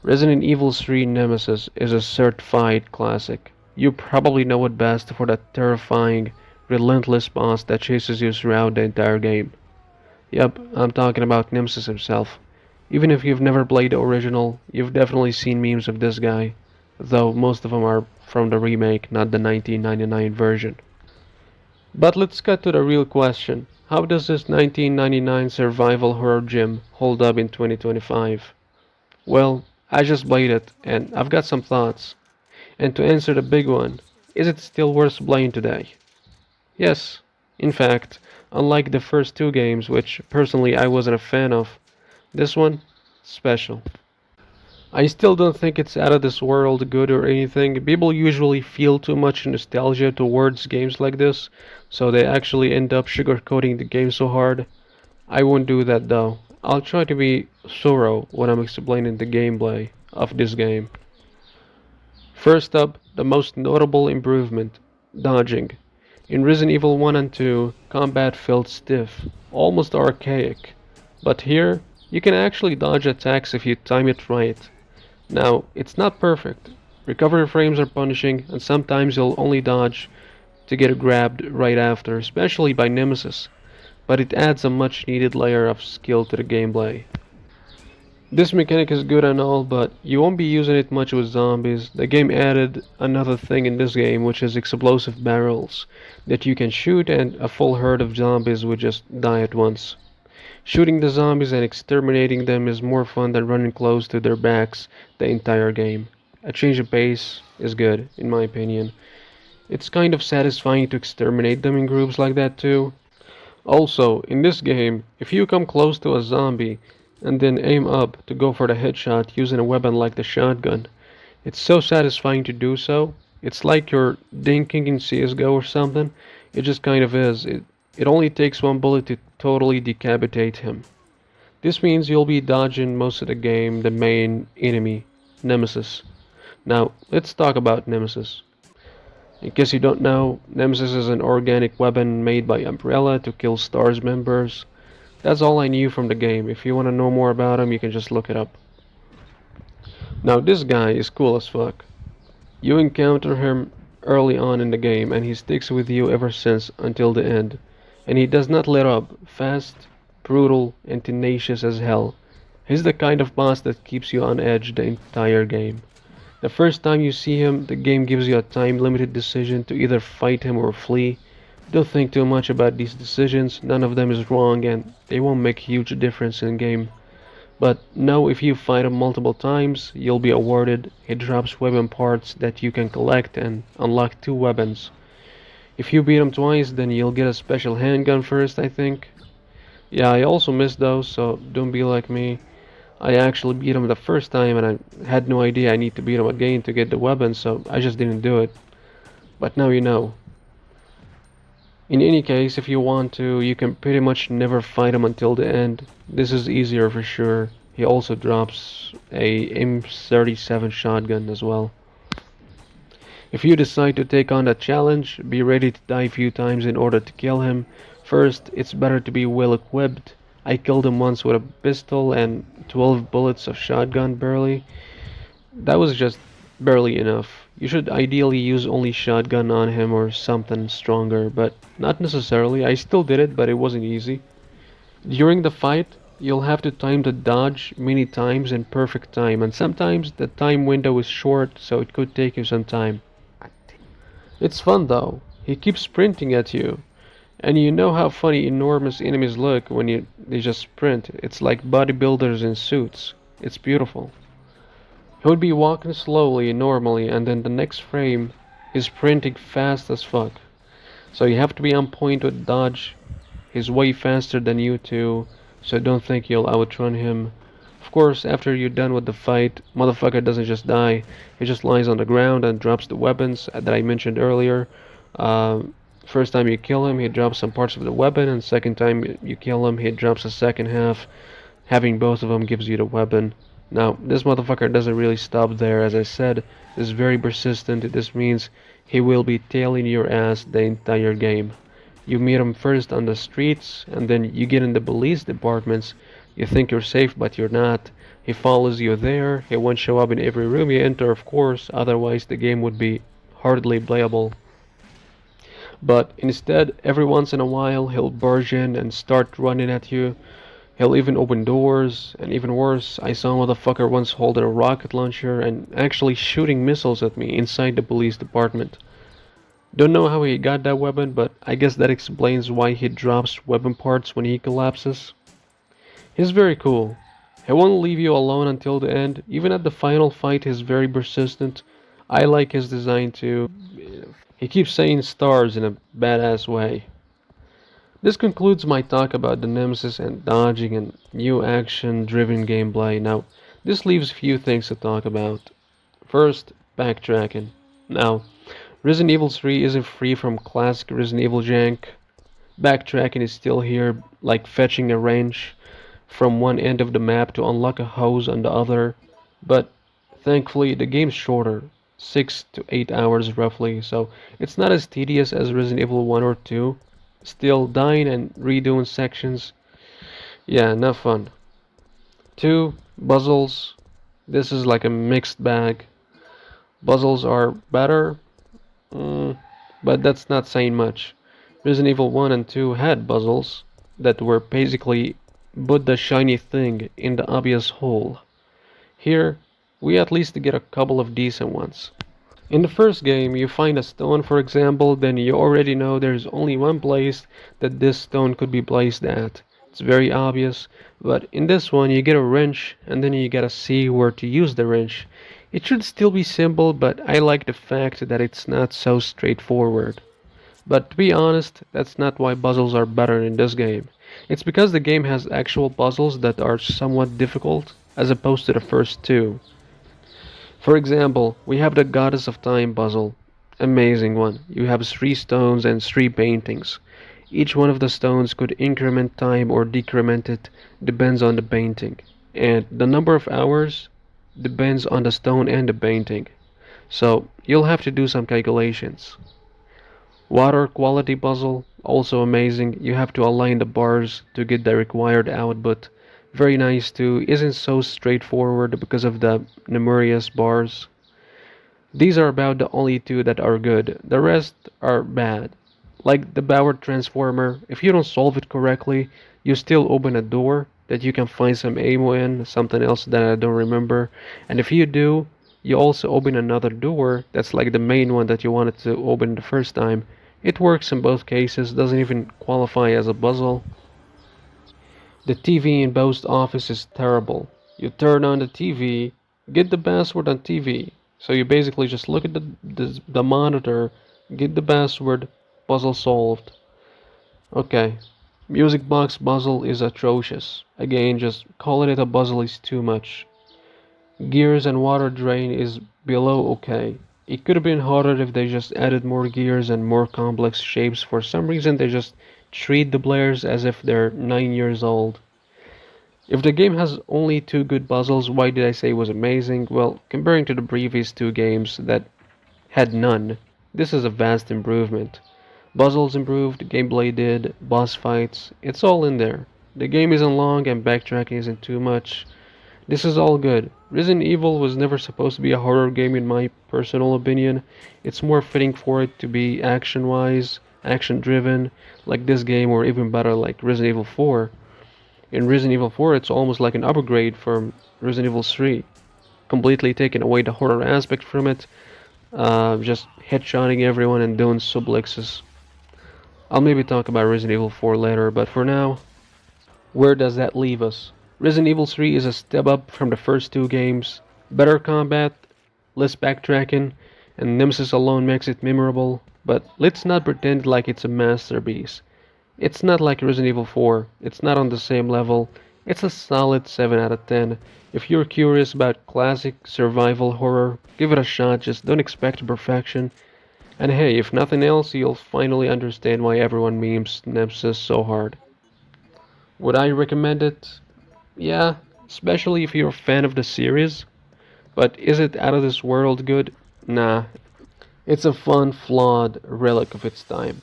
Resident Evil 3 Nemesis is a certified classic. You probably know it best for that terrifying, relentless boss that chases you throughout the entire game. Yep, I'm talking about Nemesis himself. Even if you've never played the original, you've definitely seen memes of this guy, though most of them are from the remake, not the 1999 version. But let's get to the real question. How does this 1999 survival horror gem hold up in 2025? Well, I just played it, and I've got some thoughts. And to answer the big one, is it still worth playing today? Yes. In fact, unlike the first two games, which personally I wasn't a fan of, this one, special. I still don't think it's out of this world good or anything. People usually feel too much nostalgia towards games like this, so they actually end up sugarcoating the game so hard. I won't do that though. I'll try to be thorough when I'm explaining the gameplay of this game. First up, the most notable improvement, dodging. In Resident Evil 1 and 2, combat felt stiff, almost archaic. But here, you can actually dodge attacks if you time it right. Now, it's not perfect. Recovery frames are punishing, and sometimes you'll only dodge to get grabbed right after, especially by Nemesis. But it adds a much needed layer of skill to the gameplay. This mechanic is good and all, but you won't be using it much with zombies. The game added another thing in this game, which is explosive barrels that you can shoot, and a full herd of zombies would just die at once. Shooting the zombies and exterminating them is more fun than running close to their backs the entire game. A change of pace is good, in my opinion. It's kind of satisfying to exterminate them in groups like that too. Also, in this game, if you come close to a zombie and then aim up to go for the headshot using a weapon like the shotgun, it's so satisfying to do so. It's like you're dinking in CSGO or something. It just kind of is. It only takes one bullet to totally decapitate him. This means you'll be dodging most of the game the main enemy, Nemesis. Now, let's talk about Nemesis. In case you don't know, Nemesis is an organic weapon made by Umbrella to kill STARS members. That's all I knew from the game. If you want to know more about him, you can just look it up. Now, this guy is cool as fuck. You encounter him early on in the game, and he sticks with you ever since until the end. And he does not let up. Fast, brutal, and tenacious as hell. He's the kind of boss that keeps you on edge the entire game. The first time you see him, the game gives you a time-limited decision to either fight him or flee. Don't think too much about these decisions, none of them is wrong and they won't make a huge difference in game. But know if you fight him multiple times, you'll be awarded. He drops weapon parts that you can collect and unlock two weapons. If you beat him twice, then you'll get a special handgun first, I think. Yeah, I also missed those, so don't be like me. I actually beat him the first time and I had no idea I need to beat him again to get the weapon, so I just didn't do it. But now you know. In any case, if you want to, you can pretty much never fight him until the end. This is easier for sure. He also drops a M37 shotgun as well. If you decide to take on that challenge, be ready to die a few times in order to kill him. First, it's better to be well equipped. I killed him once with a pistol and 12 bullets of shotgun barely. That was just barely enough. You should ideally use only shotgun on him or something stronger, but not necessarily. I still did it, but it wasn't easy. During the fight, you'll have to time the dodge many times in perfect time, and sometimes the time window is short, so it could take you some time. It's fun though. He keeps sprinting at you. And you know how funny enormous enemies look when they just sprint. It's like bodybuilders in suits. It's beautiful. He would be walking slowly normally and then the next frame he's sprinting fast as fuck. So you have to be on point with dodge. He's way faster than you two, so don't think you'll outrun him. Of course, after you're done with the fight, motherfucker doesn't just die. He just lies on the ground and drops the weapons that I mentioned earlier. First time you kill him, he drops some parts of the weapon, and second time you kill him, he drops the second half. Having both of them gives you the weapon. Now, this motherfucker doesn't really stop there, as I said. This is very persistent. This means he will be tailing your ass the entire game. You meet him first on the streets, and then you get in the police departments. You think you're safe, but you're not. He follows you there, he won't show up in every room you enter, of course, otherwise the game would be hardly playable. But instead, every once in a while, he'll barge in and start running at you. He'll even open doors, and even worse, I saw a motherfucker once holding a rocket launcher and actually shooting missiles at me inside the police department. Don't know how he got that weapon, but I guess that explains why he drops weapon parts when he collapses. He's very cool. He won't leave you alone until the end. Even at the final fight, he's very persistent. I like his design too. He keeps saying stars in a badass way. This concludes my talk about the Nemesis and dodging and new action-driven gameplay. Now, this leaves few things to talk about. First, backtracking. Now, Resident Evil 3 isn't free from classic Resident Evil jank. Backtracking is still here, like fetching a wrench from one end of the map to unlock a hose on the other. But thankfully, the game's shorter, 6 to 8 hours roughly, so it's not as tedious as Resident Evil 1 or 2. Still, dying and redoing sections, yeah, not fun. 2. Puzzles. This is like a mixed bag. Puzzles are better, mm, but that's not saying much. Resident Evil 1 and 2 had puzzles that were basically put the shiny thing in the obvious hole. Here, we at least get a couple of decent ones. In the first game, you find a stone, for example, then you already know there's only one place that this stone could be placed at. It's very obvious, but in this one, you get a wrench, and then you gotta see where to use the wrench. It should still be simple, but I like the fact that it's not so straightforward. But to be honest, that's not why puzzles are better in this game. It's because the game has actual puzzles that are somewhat difficult, as opposed to the first two. For example, we have the Goddess of Time puzzle. Amazing one. You have three stones and three paintings. Each one of the stones could increment time or decrement it, depends on the painting. And the number of hours depends on the stone and the painting. So you'll have to do some calculations. Water quality puzzle, also amazing. You have to align the bars to get the required output. Very nice too. Isn't so straightforward because of the numerous bars. These are about the only two that are good. The rest are bad. Like the Bauer transformer, if you don't solve it correctly, you still open a door that you can find some ammo in, something else that I don't remember. And if you do, you also open another door that's like the main one that you wanted to open the first time. It works in both cases, doesn't even qualify as a puzzle. The TV in post office is terrible. You turn on the TV, get the password on TV. So you basically just look at the monitor, get the password, puzzle solved. Okay. Music box puzzle is atrocious. Again, just calling it a puzzle is too much. Gears and water drain is below okay. It could have been harder if they just added more gears and more complex shapes. For some reason, they just treat the players as if they're 9 years old. If the game has only two good puzzles, why did I say it was amazing? Well, comparing to the previous two games that had none, this is a vast improvement. Puzzles improved, gameplay did, boss fights, it's all in there. The game isn't long and backtracking isn't too much. This is all good. Resident Evil was never supposed to be a horror game in my personal opinion. It's more fitting for it to be action-wise, action-driven, like this game, or even better like Resident Evil 4. In Resident Evil 4, it's almost like an upgrade from Resident Evil 3. Completely taking away the horror aspect from it, just headshotting everyone and doing suplexes. I'll maybe talk about Resident Evil 4 later, but for now, where does that leave us? Resident Evil 3 is a step up from the first two games. Better combat, less backtracking, and Nemesis alone makes it memorable, but let's not pretend like it's a masterpiece. It's not like Resident Evil 4, it's not on the same level, it's a solid 7 out of 10. If you're curious about classic survival horror, give it a shot, just don't expect perfection. And hey, if nothing else, you'll finally understand why everyone memes Nemesis so hard. Would I recommend it? Yeah, especially if you're a fan of the series. But is it out of this world good? Nah. It's a fun, flawed relic of its time.